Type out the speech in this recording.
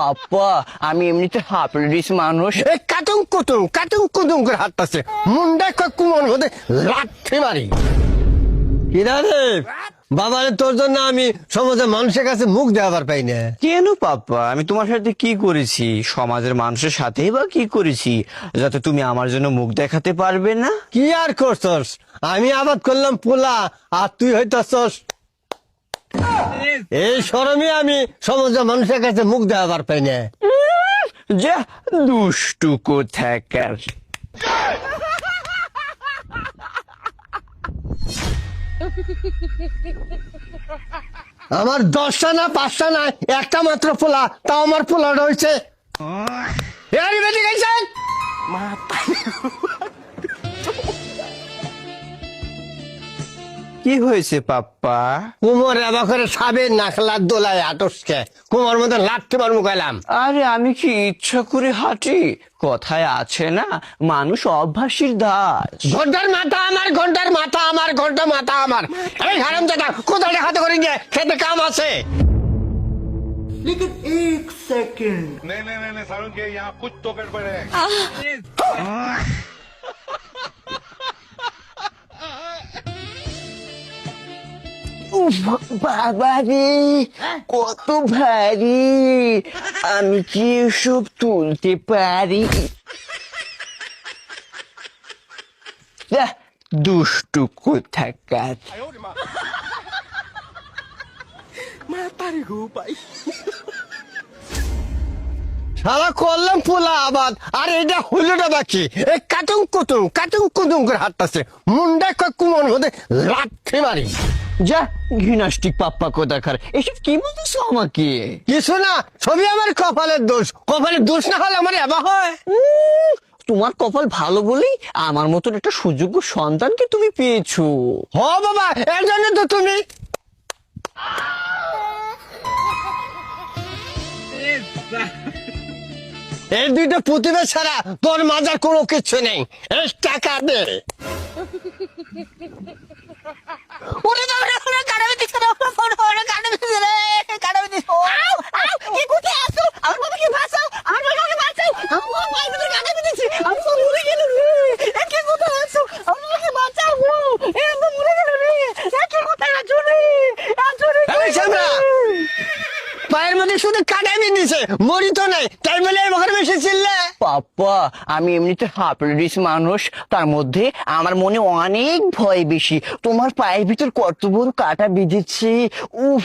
পাপ্পা আমি এমনিতে হাফ মানুষ। কাটুং কুটুং করে হাঁটতেছে মুন্ডা কুমন হতে লাঠি মারি। কিরা রে বাবারে, তোর জন্য আমি সমাজের মানুষের কাছে মুখ দেওয়ার পাই না। কেন পাপ্পা, আমি তোমার সাথে কি করেছি? সমাজের মানুষের সাথেই বা কি করেছি যাতে তুমি আমার জন্য মুখ দেখাতে পারবে না? কি আর করছস? আমি আবাদ করলাম পোলা আর তুই হইতাছস। এই শরমে আমি সমাজের মানুষের কাছে মুখ দেওয়ার পাই না। যা দুষ্টু কোথাকার। আমার 10টা না 5টা না একটা মাত্র পোলা, তাও আমার পোলাটা হয়েছে। কি হয়েছে পাপ্পা? কুমোর এবার করে সাবের নাখলার দোলায় আটসকে কুমোর মধ্যে লাঠি মার মুখাইলাম। আরে আমি কি ইচ্ছা করে হাঁটি? কথায় আছে না, মানুষ অভ্যাসীর দাস। ঘন্টার মাথা আমার, ঘন্টার মাথা আমার, ঘন্টা মাথা আমার। এই হারাম দাদা কোথায় হাতে করে গিয়ে খেতে কাম আছে। लेकिन एक सेकंड नहीं सारुण के यहाँ कुछ तो गड़बड़ है। বাবা রে কত ভারী, আমি কি এসব তুলতে পারি? যাহ, দুষ্টু কোথাকার। সারা করলাম পোলা আবাদ আর এটা হইলোটা বাকি। এই কাটুং কুটুং করে হাঁটতেছে মুন্ডা কুমন হতে লাঠি মারি। যা ঘৃণাষ্টিক পাপ্পা কোথাকার, এসব কি বলতেছো আমাকে? কিছু না, ছবি আমার কপালের দোষ। কপালের দোষ না হলে আমার এবার হয়। তোমার কপাল ভালো বলেই আমার মতন একটা সুযোগ্য সন্তানকে তুমি পেয়েছো। হ বাবা, এর জন্য তো তুমি এই দুইটা প্রতিভা ছাড়া তোর মাজার কোনো কিছু নেই। এই টাকা দে। ওরে বাবা রে, ওরে কাটাবে দিছ না, ফোন ওরে কাটাবে দিছ রে, কাটাবে দিছ। আউ আউ, কি কোথায় আছো? আমার বাবাকে বাঁচাও, আমার বাবাকে বাঁচাও। আমার ভাই ভিতরে কাটাবে দিছি, আমি তো মরে গেল রে। এ কি কোথায় আছো? আমার বাবাকে বাঁচাও গো। এ তো মরে গেল রে। এ কি কোথায় আছো রে? আছো রে। এই সামরা পায়ের মধ্যে শুধু কাটাবি দিছে, মরি তো নাই, তাই বলে এবার বেশি চিল্লে। পাপ্পা আমি এমনিতে হাফ মানুষ, তার মধ্যে আমার মনে অনেক ভয় বেশি। তোমার পায়ের ভিতর কত বড় কাটা বিঁধেছে, উফ।